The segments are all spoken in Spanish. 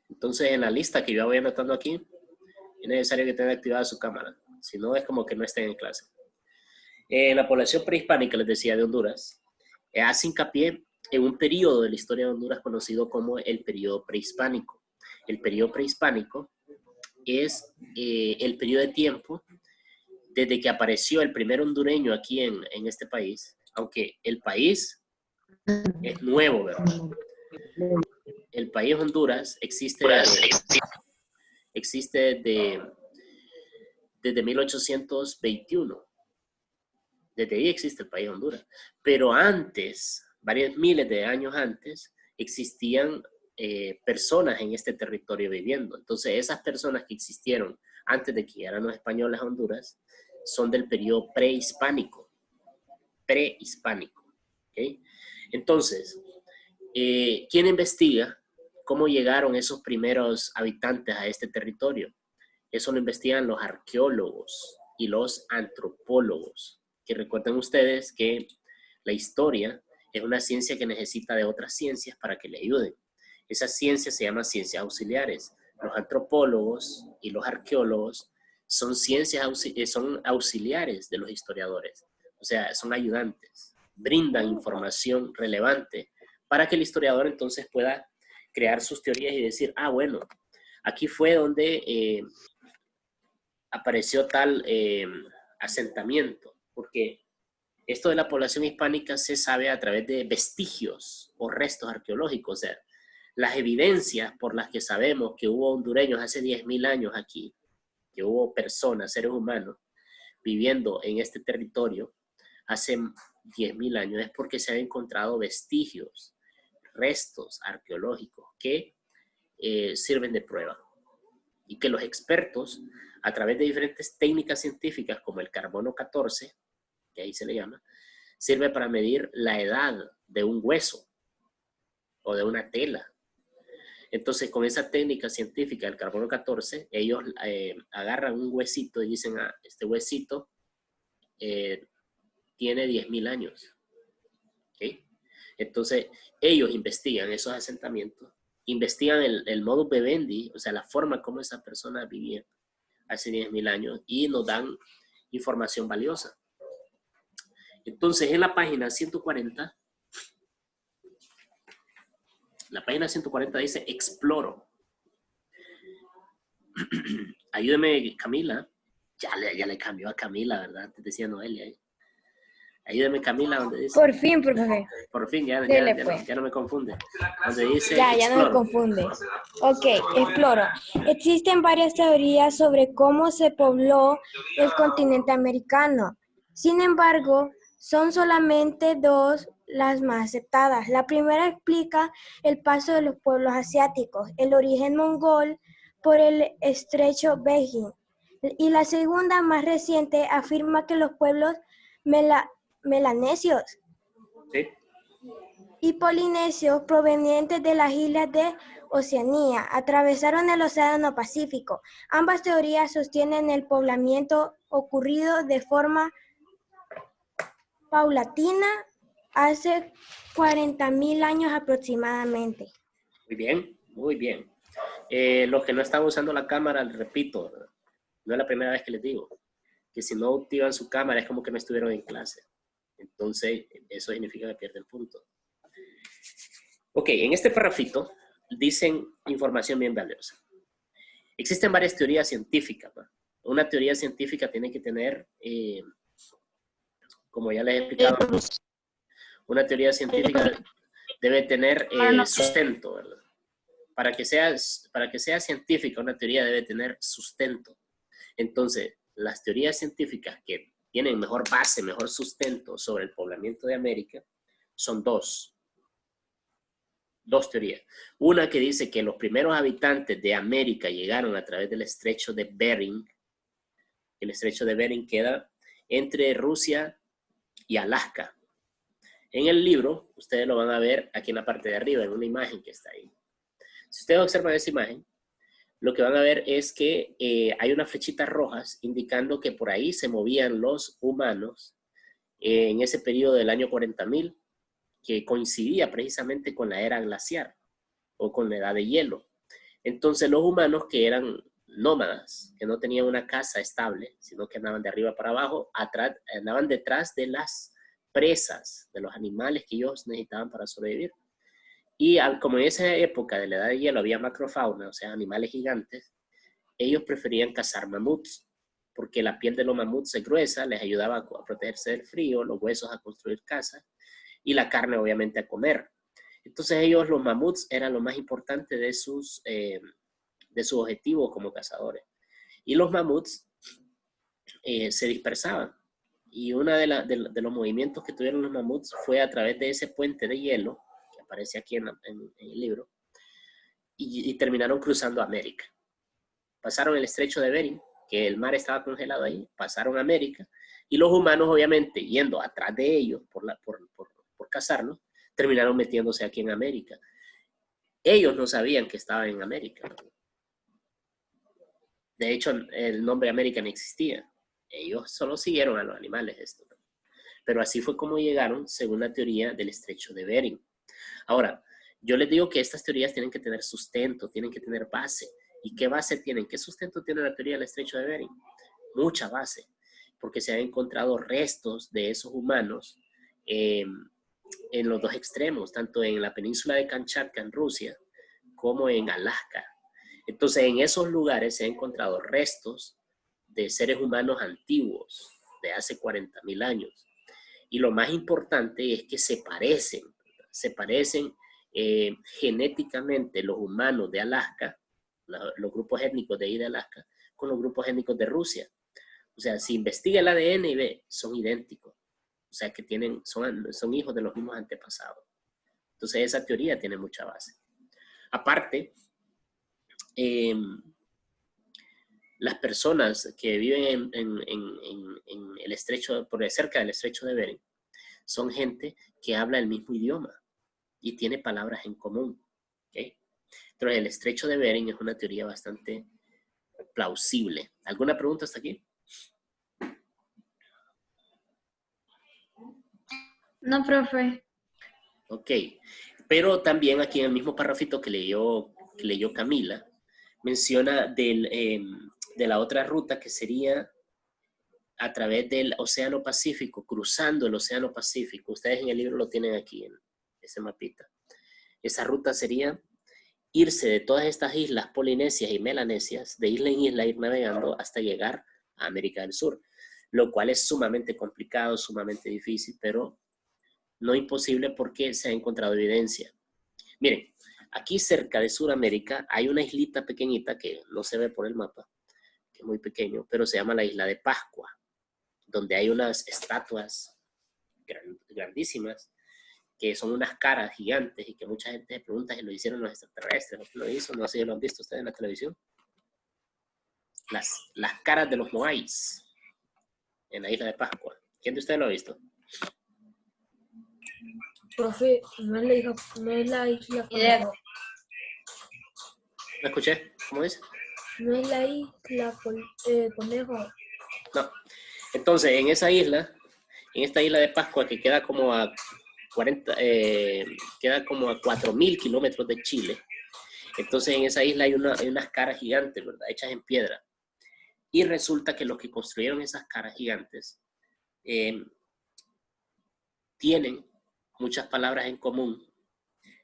Entonces, en la lista que yo voy anotando aquí, es necesario que tenga activada su cámara. Si no, es como que no estén en clase. La población prehispánica, les decía, de Honduras, hace hincapié en un periodo de la historia de Honduras conocido como el periodo prehispánico. El periodo prehispánico es el periodo de tiempo desde que apareció el primer hondureño aquí en este país, aunque el país es nuevo, ¿verdad? El país Honduras existe desde 1821. Desde ahí existe el país Honduras. Pero antes, varios miles de años antes, existían personas en este territorio viviendo. Entonces, esas personas que existieron antes de que llegaran los españoles a Honduras son del periodo prehispánico. Prehispánico. ¿Okay? Entonces, ¿quién investiga cómo llegaron esos primeros habitantes a este territorio? Eso lo investigan los arqueólogos y los antropólogos. Que recuerden ustedes que la historia es una ciencia que necesita de otras ciencias para que le ayuden. Esas ciencias se llaman ciencias auxiliares. Los antropólogos y los arqueólogos son son auxiliares de los historiadores. O sea, son ayudantes. Brindan información relevante para que el historiador entonces pueda crear sus teorías y decir, ah, bueno, aquí fue donde apareció tal asentamiento, porque esto de la población hispánica se sabe a través de vestigios o restos arqueológicos, o sea, las evidencias por las que sabemos que hubo hondureños hace 10.000 años aquí, que hubo personas, seres humanos, viviendo en este territorio hace 10.000 años, es porque se han encontrado vestigios, restos arqueológicos que sirven de prueba y que los expertos, a través de diferentes técnicas científicas como el carbono 14, que ahí se le llama, sirve para medir la edad de un hueso o de una tela. Entonces, con esa técnica científica del carbono 14, ellos agarran un huesito y dicen, ah, este huesito tiene 10.000 años. ¿Okay? Entonces, ellos investigan esos asentamientos, investigan el modus vivendi, o sea, la forma como esas personas vivían hace 10.000 años y nos dan información valiosa. Entonces, en la página 140, dice exploro. Ayúdeme, Camila. Ya le cambió a Camila, ¿verdad? Antes decía Noelia. Ayúdeme, Camila, donde dice. Por fin, profe. Por fin, ya no me confunde. Donde dice ya no me confunde. Ok, exploro. Existen varias teorías sobre cómo se pobló el continente americano. Sin embargo, son solamente dos las más aceptadas. La primera explica el paso de los pueblos asiáticos, el origen mongol por el estrecho Bering. Y la segunda, más reciente, afirma que los pueblos melanesios ¿sí? y polinesios provenientes de las islas de Oceanía atravesaron el Océano Pacífico. Ambas teorías sostienen el poblamiento ocurrido de forma paulatina hace 40.000 años aproximadamente. Muy bien, muy bien. Los que no están usando la cámara, les repito, no es la primera vez que les digo, que si no activan su cámara es como que no estuvieron en clase. Entonces, eso significa que pierden puntos. Ok, en este parrafito dicen información bien valiosa. Existen varias teorías científicas, ¿no? Una teoría científica tiene que tener, como ya les he explicado, una teoría científica debe tener sustento, ¿verdad? Para que sea científica, una teoría debe tener sustento. Entonces, las teorías científicas que tienen mejor base, mejor sustento sobre el poblamiento de América, son dos teorías. Una que dice que los primeros habitantes de América llegaron a través del estrecho de Bering. El estrecho de Bering queda entre Rusia y Alaska. En el libro, ustedes lo van a ver aquí en la parte de arriba, en una imagen que está ahí. Si ustedes observan esa imagen, lo que van a ver es que hay unas flechitas rojas indicando que por ahí se movían los humanos en ese periodo del año 40.000, que coincidía precisamente con la era glaciar o con la edad de hielo. Entonces los humanos que eran nómadas, que no tenían una casa estable, sino que andaban de arriba para abajo, andaban detrás de las presas, de los animales que ellos necesitaban para sobrevivir. Y como en esa época de la edad de hielo había macrofauna, o sea, animales gigantes, ellos preferían cazar mamuts, porque la piel de los mamuts es gruesa, les ayudaba a protegerse del frío, los huesos a construir casas, y la carne obviamente a comer. Entonces ellos, los mamuts, eran lo más importante de sus objetivos como cazadores. Y los mamuts se dispersaban. Y uno de los movimientos que tuvieron los mamuts fue a través de ese puente de hielo, que aparece aquí en el libro, y terminaron cruzando América. Pasaron el estrecho de Bering, que el mar estaba congelado ahí, pasaron a América, y los humanos, obviamente, yendo atrás de ellos por cazarlos, terminaron metiéndose aquí en América. Ellos no sabían que estaban en América. De hecho, el nombre América no existía. Ellos solo siguieron a los animales esto. Pero así fue como llegaron, según la teoría del estrecho de Bering. Ahora, yo les digo que estas teorías tienen que tener sustento, tienen que tener base. ¿Y qué base tienen? ¿Qué sustento tiene la teoría del estrecho de Bering? Mucha base, porque se han encontrado restos de esos humanos en los dos extremos, tanto en la península de Kamchatka en Rusia como en Alaska. Entonces, en esos lugares se han encontrado restos de seres humanos antiguos, de hace 40,000 años. Y lo más importante es que se parecen genéticamente los humanos de Alaska, los grupos étnicos de ahí de Alaska, con los grupos étnicos de Rusia. O sea, si investiga el ADN y ve, son idénticos. O sea, que son hijos de los mismos antepasados. Entonces, esa teoría tiene mucha base. Aparte, las personas que viven en el estrecho, por cerca del estrecho de Bering, son gente que habla el mismo idioma y tiene palabras en común. ¿Okay? Entonces, el estrecho de Bering es una teoría bastante plausible. ¿Alguna pregunta hasta aquí? No, profe. Ok, pero también aquí en el mismo parrafito que leyó Camila, menciona de la otra ruta que sería a través del Océano Pacífico, cruzando el Océano Pacífico. Ustedes en el libro lo tienen aquí en ese mapita. Esa ruta sería irse de todas estas islas polinesias y melanesias, de isla en isla, ir navegando hasta llegar a América del Sur, lo cual es sumamente complicado, sumamente difícil, pero no imposible porque se ha encontrado evidencia. Miren, aquí cerca de Sudamérica hay una islita pequeñita que no se ve por el mapa, que es muy pequeño, pero se llama la Isla de Pascua, donde hay unas estatuas grandísimas, que son unas caras gigantes y que mucha gente se pregunta si lo hicieron los extraterrestres, ¿no? Lo hizo, no sé si lo han visto ustedes en la televisión. Las caras de los moais en la Isla de Pascua. ¿Quién de ustedes lo ha visto? Profe, no es la isla Conejo. ¿Me escuché? ¿Cómo dice? No es la isla Conejo. No. Entonces, en esta isla de Pascua, que queda como a 4,000 kilómetros de Chile, entonces en esa isla hay unas caras gigantes, ¿verdad? Hechas en piedra. Y resulta que los que construyeron esas caras gigantes tienen muchas palabras en común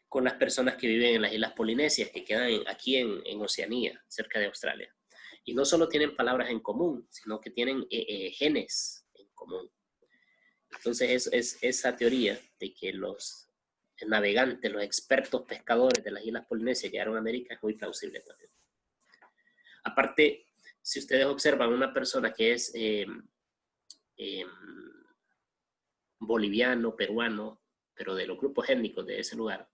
con las personas que viven en las islas polinesias, que quedan aquí en Oceanía, cerca de Australia. Y no solo tienen palabras en común, sino que tienen genes en común. Entonces es esa teoría de que los navegantes, los expertos pescadores de las islas polinesias llegaron a América es muy plausible también. Aparte, si ustedes observan una persona que es boliviano, peruano, pero de los grupos étnicos de ese lugar,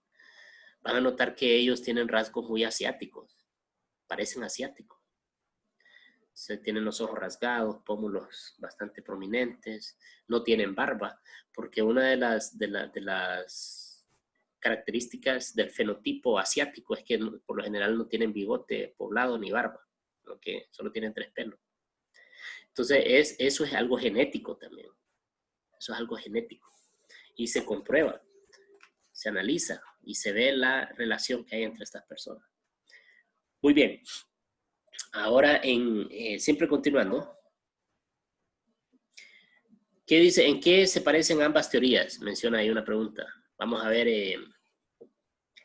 van a notar que ellos tienen rasgos muy asiáticos, parecen asiáticos. Tienen los ojos rasgados, pómulos bastante prominentes, no tienen barba, porque una de las características del fenotipo asiático es que por lo general no tienen bigote poblado ni barba, sino que solo tienen 3 pelos. Entonces eso es algo genético también, eso es algo genético y se comprueba, se analiza y se ve la relación que hay entre estas personas. Muy bien. Ahora, siempre continuando. ¿Qué dice? ¿En qué se parecen ambas teorías? Menciona ahí una pregunta. Vamos a ver,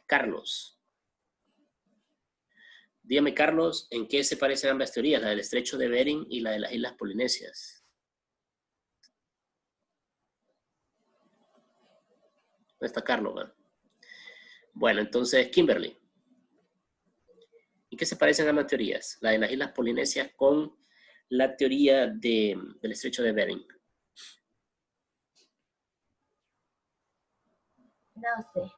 Carlos. Dígame, Carlos, ¿en qué se parecen ambas teorías? La del estrecho de Bering y la de las islas polinesias. ¿Dónde está Carlos? ¿Va? Bueno, entonces, Kimberly. ¿En qué se parecen ambas teorías? La de las islas polinesias con la teoría del estrecho de Bering. No sé.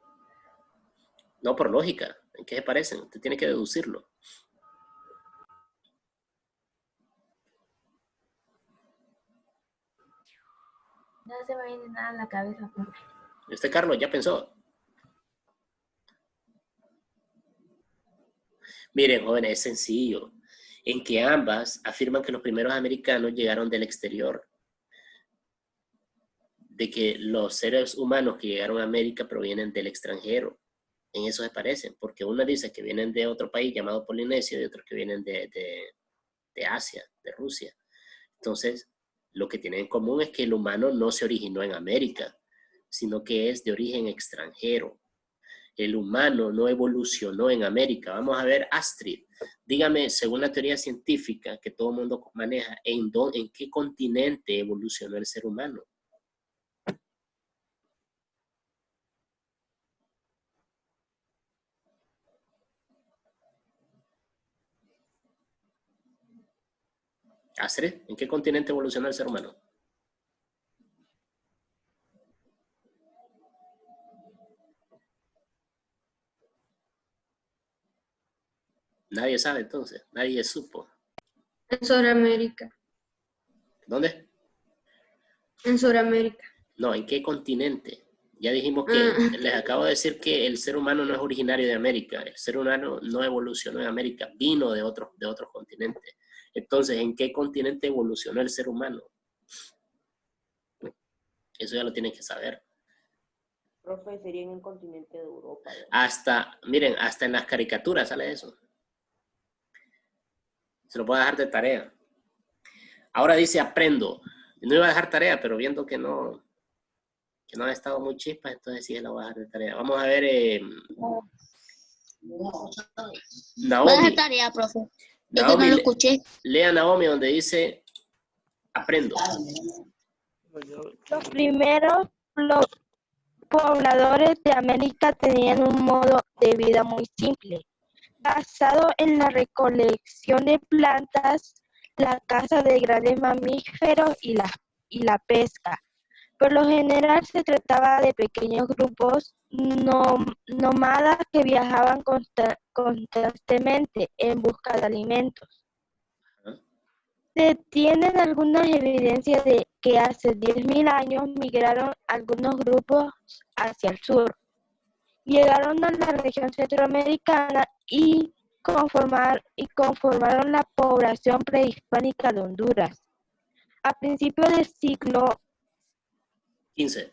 No, por lógica. ¿En qué se parecen? Usted tiene que deducirlo. No se me viene nada a la cabeza, profe. ¿Y usted, Carlos, ya pensó? Miren, jóvenes, es sencillo. En que ambas afirman que los primeros americanos llegaron del exterior. De que los seres humanos que llegaron a América provienen del extranjero. En eso se parecen, porque uno dice que vienen de otro país llamado Polinesia y otros que vienen de Asia, de Rusia. Entonces, lo que tienen en común es que el humano no se originó en América, sino que es de origen extranjero. El humano no evolucionó en América. Vamos a ver, Astrid, dígame, según la teoría científica que todo el mundo maneja, ¿en qué continente evolucionó el ser humano? Astrid, ¿en qué continente evolucionó el ser humano? Nadie sabe entonces, nadie supo. En Sudamérica. ¿Dónde? En Sudamérica. No, ¿en qué continente? Ya dijimos que, les acabo de decir que el ser humano no es originario de América. El ser humano no evolucionó en América, vino de otros continentes. Entonces, ¿en qué continente evolucionó el ser humano? Eso ya lo tienen que saber. Profe, sería en el continente de Europa. Miren, hasta en las caricaturas sale eso. Se lo puedo dejar de tarea. Ahora dice aprendo. No iba a dejar tarea, pero viendo que no ha estado muy chispa, entonces sí la voy a dejar de tarea. Vamos a ver. Naomi. Voy a dejar tarea, profe. Naomi, es que no lo escuché. Lea Naomi donde dice aprendo. Los primeros pobladores de América tenían un modo de vida muy simple, basado en la recolección de plantas, la caza de grandes mamíferos y la pesca. Por lo general se trataba de pequeños grupos nómadas que viajaban constantemente en busca de alimentos. Se tienen algunas evidencias de que hace 10.000 años migraron algunos grupos hacia el sur. Llegaron a la región centroamericana y conformaron la población prehispánica de Honduras. A principios del siglo XV,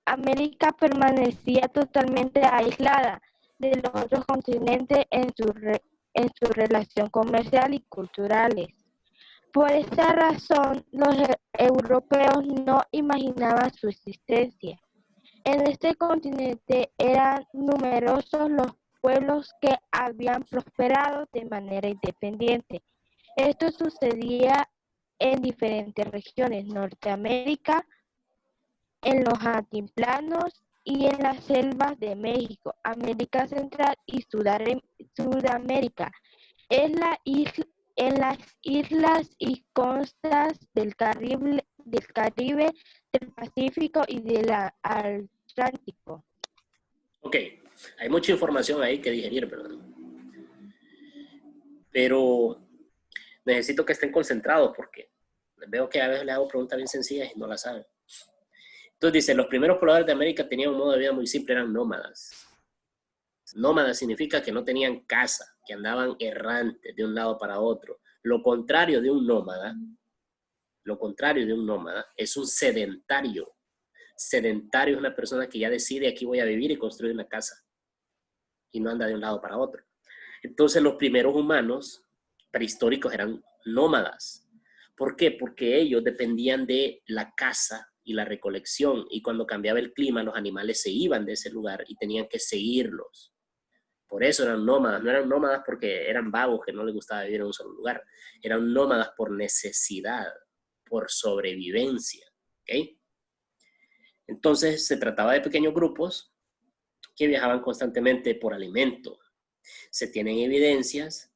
América permanecía totalmente aislada de los otros continentes en su relación comercial y culturales. Por esta razón, los europeos no imaginaban su existencia. En este continente eran numerosos los pueblos que habían prosperado de manera independiente. Esto sucedía en diferentes regiones: Norteamérica, en los altiplanos y en las selvas de México, América Central y Sudamérica, en las islas y costas del Caribe, del Pacífico y del Atlántico. Ok, hay mucha información ahí que digerir, ¿verdad? Pero necesito que estén concentrados porque veo que a veces les hago preguntas bien sencillas y no las saben. Entonces dice, los primeros pobladores de América tenían un modo de vida muy simple, eran nómadas. Nómadas significa que no tenían casa, que andaban errantes de un lado para otro. Lo contrario de un nómada es un sedentario. Sedentario es una persona que ya decide aquí voy a vivir y construir una casa. y no anda de un lado para otro. Entonces los primeros humanos prehistóricos eran nómadas. ¿Por qué? Porque ellos dependían de la caza y la recolección, y cuando cambiaba el clima los animales se iban de ese lugar y tenían que seguirlos. Por eso eran nómadas. No eran nómadas porque eran vagos que no les gustaba vivir en un solo lugar. Eran nómadas por necesidad, por sobrevivencia. ¿Okay? Entonces se trataba de pequeños grupos que viajaban constantemente por alimento. Se tienen evidencias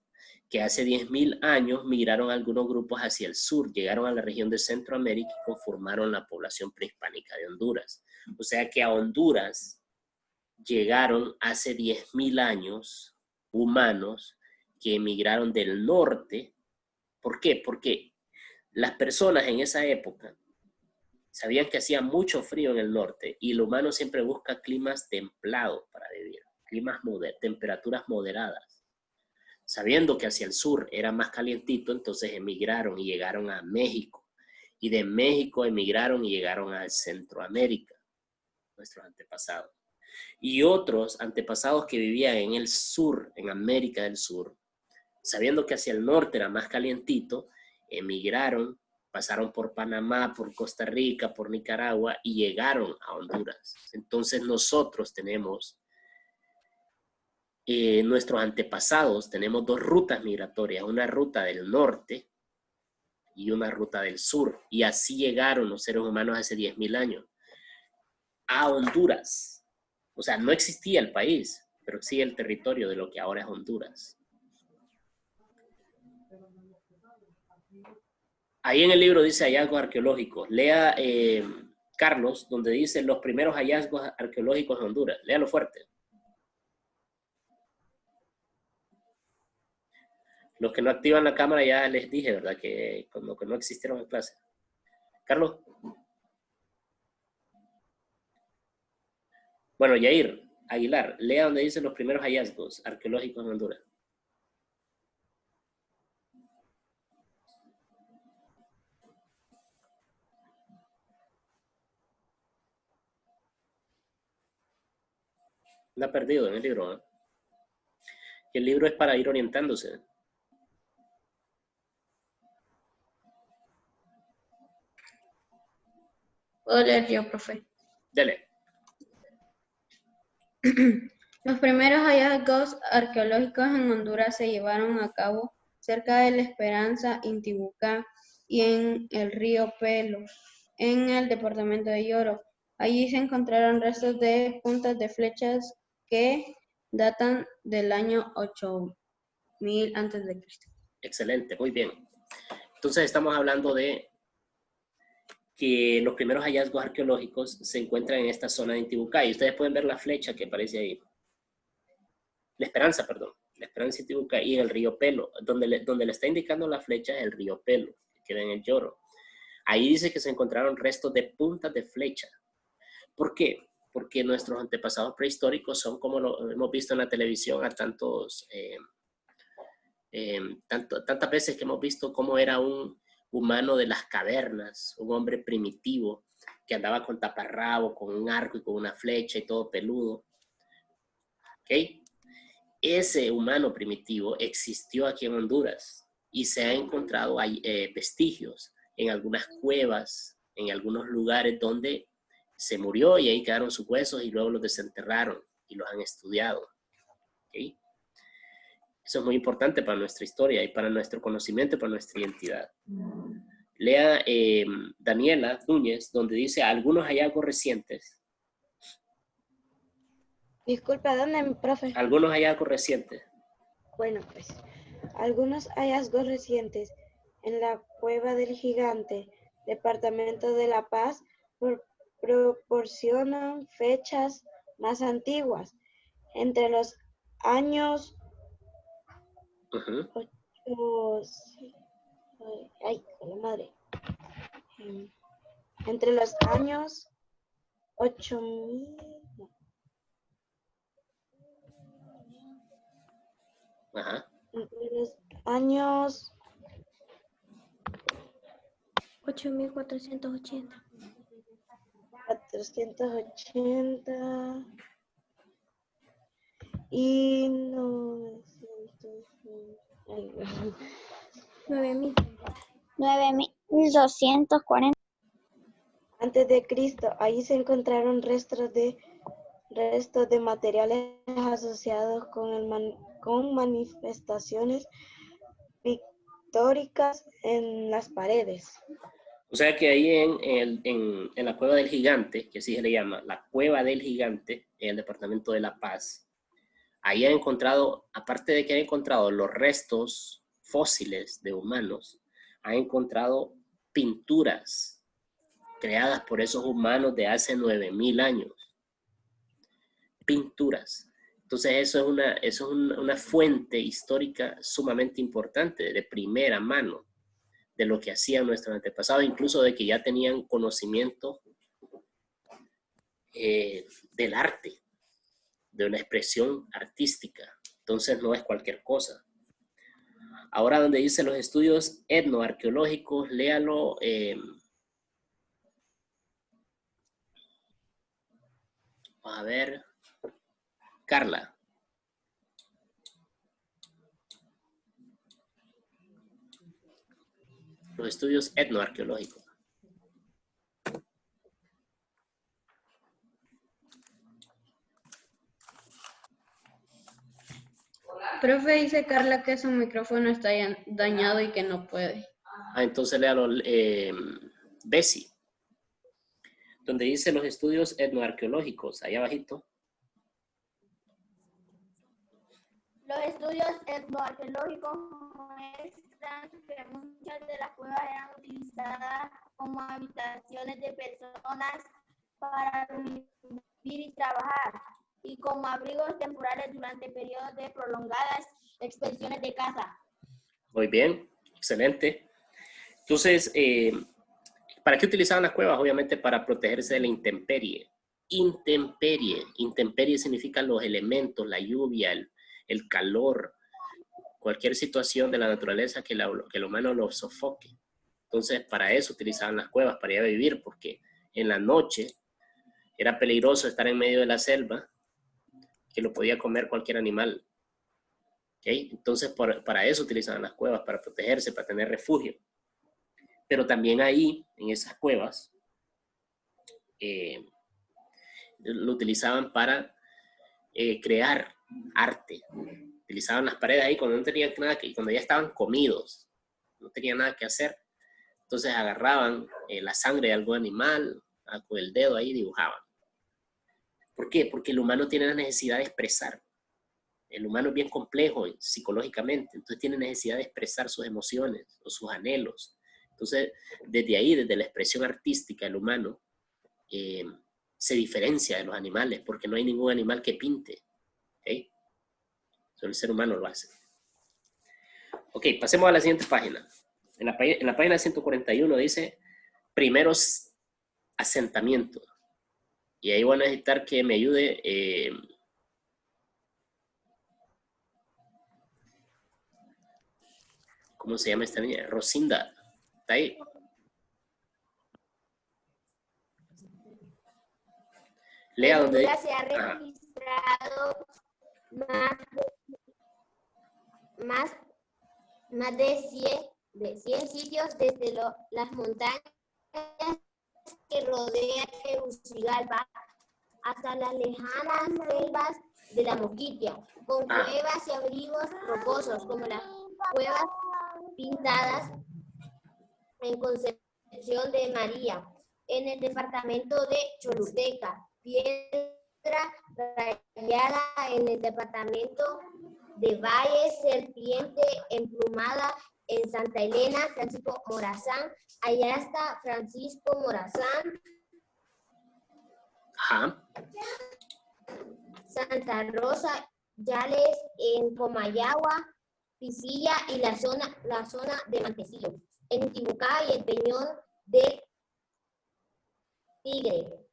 que hace 10.000 años migraron algunos grupos hacia el sur, llegaron a la región de Centroamérica y conformaron la población prehispánica de Honduras. O sea que a Honduras llegaron hace 10.000 años humanos que emigraron del norte. ¿Por qué? Porque las personas en esa época sabían que hacía mucho frío en el norte y el humano siempre busca climas templados para vivir, temperaturas moderadas. Sabiendo que hacia el sur era más calientito, entonces emigraron y llegaron a México. Y de México emigraron y llegaron a Centroamérica, nuestros antepasados. Y otros antepasados que vivían en el sur, en América del Sur, sabiendo que hacia el norte era más calientito, emigraron, pasaron por Panamá, por Costa Rica, por Nicaragua y llegaron a Honduras. Entonces nosotros tenemos, nuestros antepasados, tenemos dos rutas migratorias, una ruta del norte y una ruta del sur. Y así llegaron los seres humanos hace 10.000 años a Honduras. O sea, no existía el país, pero sí el territorio de lo que ahora es Honduras. Ahí en el libro dice hallazgos arqueológicos. Lea, Carlos, donde dice los primeros hallazgos arqueológicos de Honduras. Léalo fuerte. Los que no activan la cámara ya les dije, ¿verdad? Que como que no existieron en clase. Carlos. Bueno, Yair Aguilar, lea donde dice los primeros hallazgos arqueológicos en Honduras. Anda perdido en el libro, ¿eh? El libro es para ir orientándose. Puedo leer yo, profe. Dele. Los primeros hallazgos arqueológicos en Honduras se llevaron a cabo cerca de La Esperanza, Intibucá y en el río Pelo, en el departamento de Lloro. Allí se encontraron restos de puntas de flechas que datan del año 8000 a.C. Excelente, muy bien. Entonces estamos hablando de que los primeros hallazgos arqueológicos se encuentran en esta zona de Intibucá. Y ustedes pueden ver la flecha que aparece ahí. La Esperanza, perdón. La Esperanza, Intibucá y en el río Pelo. Donde le está indicando la flecha es el río Pelo, que queda en el Lloro. Ahí dice que se encontraron restos de puntas de flecha. ¿Por qué? Porque nuestros antepasados prehistóricos son como lo hemos visto en la televisión a tantas veces que hemos visto cómo era un humano de las cavernas, un hombre primitivo que andaba con taparrabo, con un arco y con una flecha y todo peludo. ¿Ok? Ese humano primitivo existió aquí en Honduras y se ha encontrado vestigios en algunas cuevas, en algunos lugares donde se murió y ahí quedaron sus huesos y luego los desenterraron y los han estudiado. ¿Okay? Eso es muy importante para nuestra historia y para nuestro conocimiento y para nuestra identidad. Lea Daniela Núñez, donde dice algunos hallazgos recientes. Disculpa, ¿dónde, profe? Algunos hallazgos recientes. Bueno, pues, algunos hallazgos recientes en la Cueva del Gigante, departamento de La Paz, proporcionan fechas más antiguas, entre los años entre los años 8000, Ajá. entre los años 8480. 480 y 900. 9.000. 9.240. Antes de Cristo. Ahí se encontraron restos de materiales asociados con manifestaciones pictóricas en las paredes. O sea que ahí en la Cueva del Gigante, que así se le llama, la Cueva del Gigante, en el departamento de La Paz, ahí han encontrado, aparte de que han encontrado los restos fósiles de humanos, han encontrado pinturas creadas por esos humanos de hace 9.000 años. Pinturas. Entonces eso es una fuente histórica sumamente importante, de primera mano, de lo que hacían nuestros antepasados, incluso de que ya tenían conocimiento del arte, de una expresión artística. Entonces no es cualquier cosa. Ahora donde dice los estudios etnoarqueológicos, léalo. A ver, Carla. Los estudios etnoarqueológicos. Profe, dice Carla que su micrófono está dañado y que no puede. Entonces léalo, Bessie. Donde dice los estudios etnoarqueológicos, ahí abajito. Los estudios etnoarqueológicos muestran que muchas de las cuevas eran utilizadas como habitaciones de personas para vivir y trabajar, y como abrigos temporales durante periodos de prolongadas expediciones de caza. Muy bien, excelente. Entonces, ¿para qué utilizaban las cuevas? Obviamente para protegerse de la intemperie. Intemperie significa los elementos, la lluvia, el calor, cualquier situación de la naturaleza que el humano lo sofoque. Entonces, para eso utilizaban las cuevas, para ir a vivir, porque en la noche era peligroso estar en medio de la selva, que lo podía comer cualquier animal. ¿Okay? Entonces, para eso utilizaban las cuevas, para protegerse, para tener refugio. Pero también ahí, en esas cuevas, lo utilizaban para crear arte. Utilizaban las paredes ahí cuando no tenían nada cuando ya estaban comidos, no tenían nada que hacer. Entonces agarraban la sangre de algún animal, con el dedo ahí dibujaban. ¿Por qué? Porque el humano tiene la necesidad de expresar. El humano es bien complejo psicológicamente, entonces tiene necesidad de expresar sus emociones o sus anhelos. Entonces, desde ahí, desde la expresión artística, el humano se diferencia de los animales, porque no hay ningún animal que pinte. ¿Okay? Solo el ser humano lo hace. Ok, pasemos a la siguiente página. En la página 141 dice primeros asentamientos. Y ahí voy a necesitar que me ayude ¿cómo se llama esta niña? Rosinda. ¿Está ahí? Lea donde dice. Se ha registrado más de 100 sitios desde las montañas que rodean Tegucigalpa hasta las lejanas selvas de la Moquitia, con cuevas y abrigos rocosos como las cuevas pintadas en Concepción de María, en el departamento de Choluteca, Piedra Rayada en el departamento de Valle, Serpiente Emplumada en Santa Elena, Francisco Morazán, allá está Francisco Morazán, Santa Rosa, Yales en Comayagua, Pisilla y la zona de Mantecillo, en Intibucá y el Peñón de Tigre,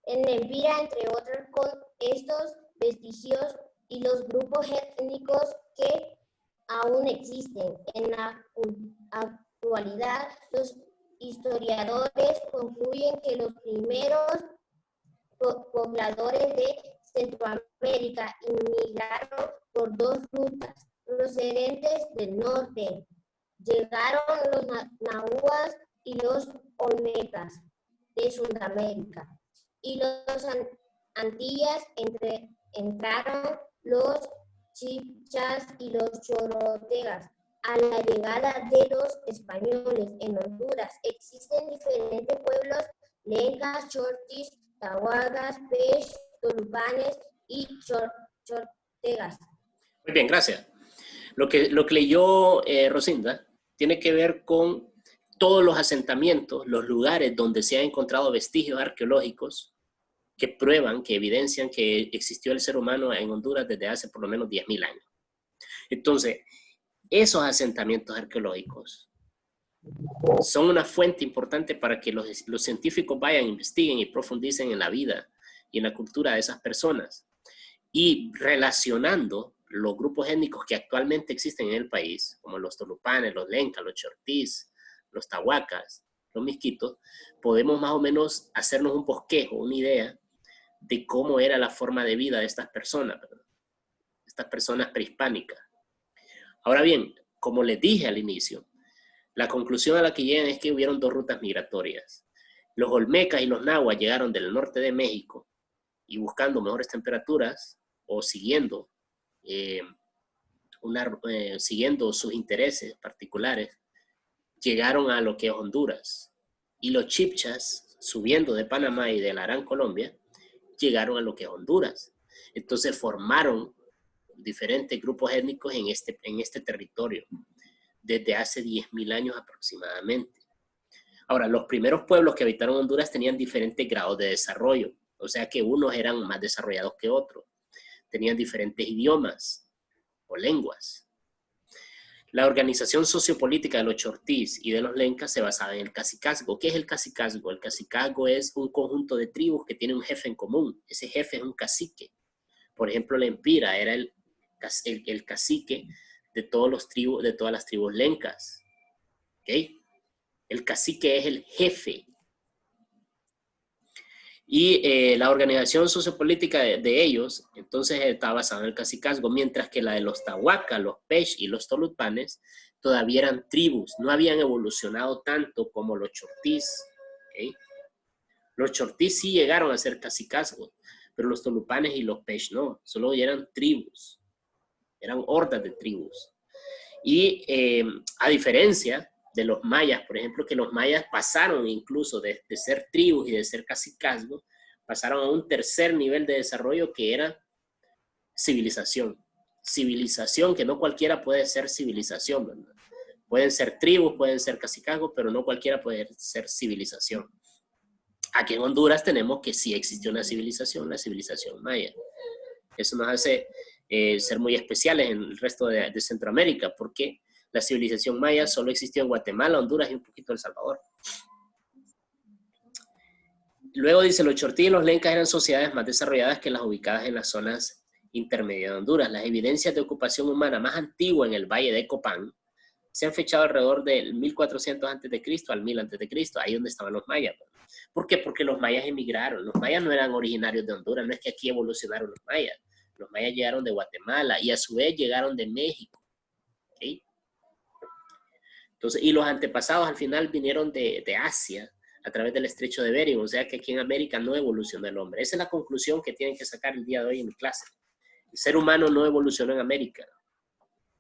en Lempira, entre otros, con estos vestigios y los grupos étnicos que aún existen. En la actualidad, los historiadores concluyen que los primeros pobladores de Centroamérica inmigraron por 2 rutas procedentes del norte. Llegaron los nahuas y los olmecas de Sudamérica, y los Antillas entraron los chibchas y los chorotegas. A la llegada de los españoles en Honduras existen diferentes pueblos: lencas, chortis, tahuagas, pech, tolupanes y chortegas. Muy bien, gracias. Lo que leyó Rosinda tiene que ver con todos los asentamientos, los lugares donde se han encontrado vestigios arqueológicos que prueban, que evidencian que existió el ser humano en Honduras desde hace por lo menos 10.000 años. Entonces, esos asentamientos arqueológicos son una fuente importante para que los científicos vayan, investiguen y profundicen en la vida y en la cultura de esas personas. Y relacionando los grupos étnicos que actualmente existen en el país, como los tolupanes, los lencas, los chortís, los tahuacas, los misquitos, podemos más o menos hacernos un bosquejo, una idea de cómo era la forma de vida de estas personas, ¿verdad? Estas personas prehispánicas. Ahora bien, como les dije al inicio, la conclusión a la que llegan es que hubieron 2 rutas migratorias. Los olmecas y los nahuas llegaron del norte de México y buscando mejores temperaturas o siguiendo, siguiendo sus intereses particulares, llegaron a lo que es Honduras. Y los chibchas, subiendo de Panamá y de la Gran Colombia, llegaron a lo que es Honduras. Entonces formaron diferentes grupos étnicos en este territorio desde hace 10.000 años aproximadamente. Ahora, los primeros pueblos que habitaron Honduras tenían diferentes grados de desarrollo, o sea que unos eran más desarrollados que otros, tenían diferentes idiomas o lenguas. La organización sociopolítica de los chortís y de los lencas se basaba en el cacicazgo. ¿Qué es el cacicazgo? El cacicazgo es un conjunto de tribus que tienen un jefe en común. Ese jefe es un cacique. Por ejemplo, la Empira era el cacique de todas las tribus lencas. ¿Okay? El cacique es el jefe. Y la organización sociopolítica de ellos, entonces, está basada en el cacicazgo, mientras que la de los tahuacas, los pech y los tolupanes todavía eran tribus, no habían evolucionado tanto como los chortís. ¿Okay? Los chortís sí llegaron a ser cacicazgos, pero los tolupanes y los pech no, solo eran tribus, eran hordas de tribus. Y a diferencia de los mayas, por ejemplo, que los mayas pasaron incluso de ser tribus y de ser cacicazgos, pasaron a un tercer nivel de desarrollo que era civilización. Civilización, que no cualquiera puede ser civilización, ¿verdad? Pueden ser tribus, pueden ser cacicazgos, pero no cualquiera puede ser civilización. Aquí en Honduras tenemos que sí existió una civilización, la civilización maya. Eso nos hace ser muy especiales en el resto de Centroamérica, porque la civilización maya solo existió en Guatemala, Honduras y un poquito en El Salvador. Luego dice, los chortí y los lencas eran sociedades más desarrolladas que las ubicadas en las zonas intermedias de Honduras. Las evidencias de ocupación humana más antigua en el valle de Copán se han fechado alrededor del 1400 a.C. al 1000 a.C., ahí donde estaban los mayas. ¿Por qué? Porque los mayas emigraron. Los mayas no eran originarios de Honduras, no es que aquí evolucionaron los mayas. Los mayas llegaron de Guatemala y a su vez llegaron de México. ¿Okay? Entonces, y los antepasados al final vinieron de Asia a través del estrecho de Bering, o sea que aquí en América no evolucionó el hombre. Esa es la conclusión que tienen que sacar el día de hoy en mi clase. El ser humano no evolucionó en América.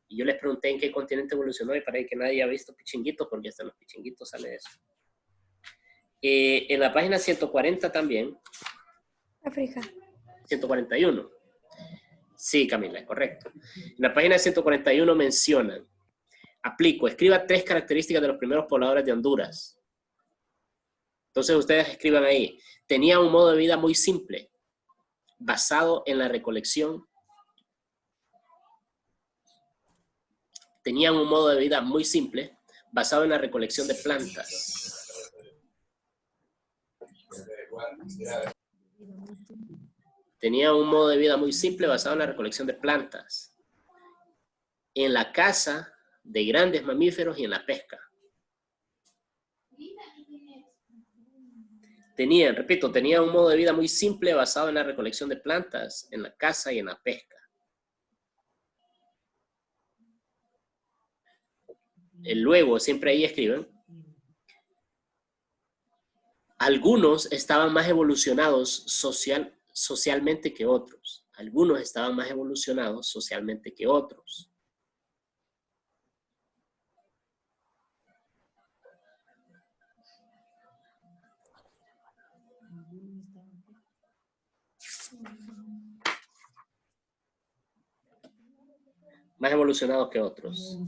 Y yo les pregunté en qué continente evolucionó y parece que nadie ha visto pichinguitos, porque hasta en los pichinguitos sale eso. En la página 140 también. África. 141. Sí, Camila, es correcto. En la página 141 mencionan, aplico, escriba 3 características de los primeros pobladores de Honduras. Entonces ustedes escriban ahí, tenía un modo de vida muy simple, basado en la recolección. Tenían un modo de vida muy simple, basado en la recolección de plantas. Tenía un modo de vida muy simple basado en la recolección de plantas, en la caza de grandes mamíferos y en la pesca. Tenían un modo de vida muy simple basado en la recolección de plantas, en la caza y en la pesca. Luego, siempre ahí escriben, algunos estaban más evolucionados socialmente que otros. Algunos estaban más evolucionados socialmente que otros. Más evolucionados que otros.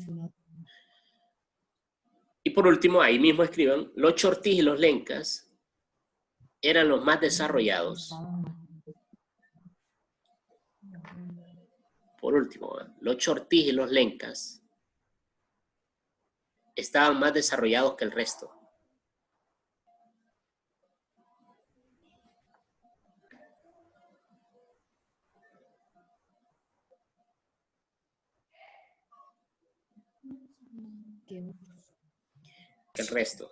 Y por último, ahí mismo escriben, los chortís y los lencas eran los más desarrollados. Por último, los chortís y los lencas estaban más desarrollados que el resto. El resto.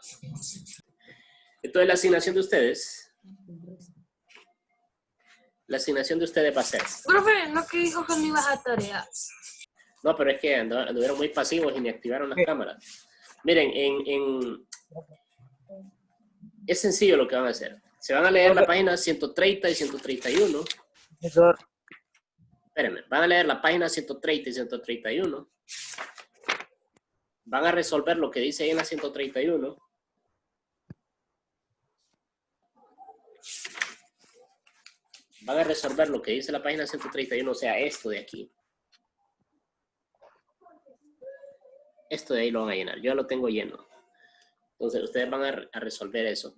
Entonces la asignación de ustedes va a ser. Profe, ¿no que dijo que no ibas a tarea? No, pero es que anduvieron muy pasivos y ni activaron las cámaras. Miren, es sencillo lo que van a hacer. Se van a leer la página 130 y 131. Profesor. Espérenme, van a leer la página 130 y 131. Van a resolver lo que dice ahí en la 131. Van a resolver lo que dice la página 131, o sea, esto de aquí. Esto de ahí lo van a llenar. Yo ya lo tengo lleno. Entonces, ustedes van a resolver eso.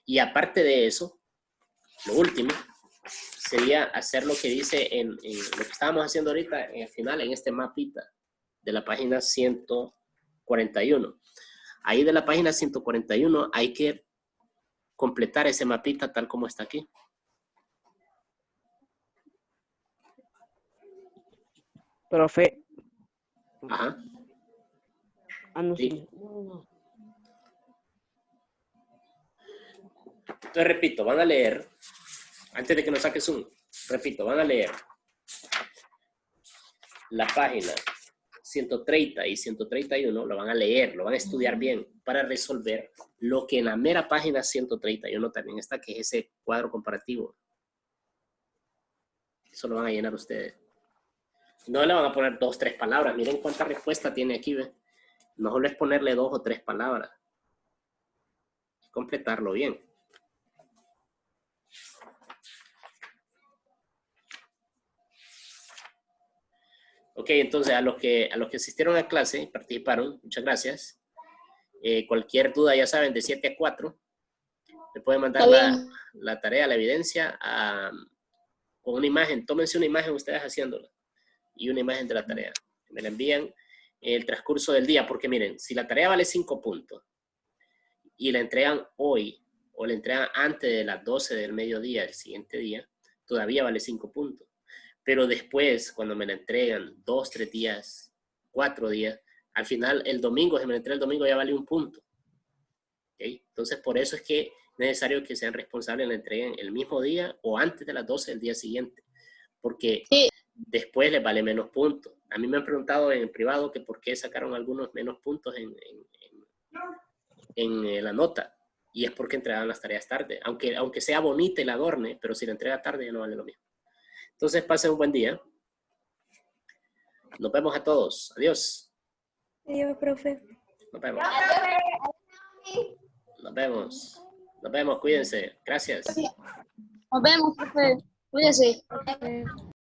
Y aparte de eso, lo último sería hacer lo que dice en lo que estábamos haciendo ahorita, al final, en este mapita de la página 141. Ahí de la página 141 hay que completar ese mapita tal como está aquí. Profe. Ajá. No, Sí. sí. No. Entonces, repito, van a leer, antes de que nos saques un, repito, van a leer la página 130 y 131, lo van a leer, lo van a estudiar bien para resolver lo que en la mera página 131 también está, que es ese cuadro comparativo. Eso lo van a llenar ustedes. No le van a poner 2 o 3 palabras. Miren cuánta respuesta tiene aquí, ¿ve? No solo es ponerle 2 o 3 palabras. Es completarlo bien. Ok, entonces a los que asistieron a clase, participaron, muchas gracias. Cualquier duda, ya saben, de 7 a 4, le pueden mandar la tarea, la evidencia, con una imagen. Tómense una imagen ustedes haciéndola y una imagen de la tarea. Me la envían el transcurso del día, porque miren, si la tarea vale 5 puntos y la entregan hoy o la entregan antes de las 12 del mediodía del siguiente día, todavía vale 5 puntos. Pero después, cuando me la entregan 2, 3 días, 4 días, al final el domingo, si me la entregan el domingo ya vale 1 punto. ¿Okay? Entonces, por eso es que es necesario que sean responsables y la entreguen el mismo día o antes de las 12 del día siguiente. Porque después les vale menos puntos. A mí me han preguntado en privado que por qué sacaron algunos menos puntos en la nota. Y es porque entregaban las tareas tarde. Aunque sea bonita y la adorne, pero si la entrega tarde ya no vale lo mismo. Entonces, pasen un buen día. Nos vemos a todos. Adiós. Adiós, profe. Nos vemos. Nos vemos. Nos vemos. Cuídense. Gracias. Nos vemos, profe. Cuídese.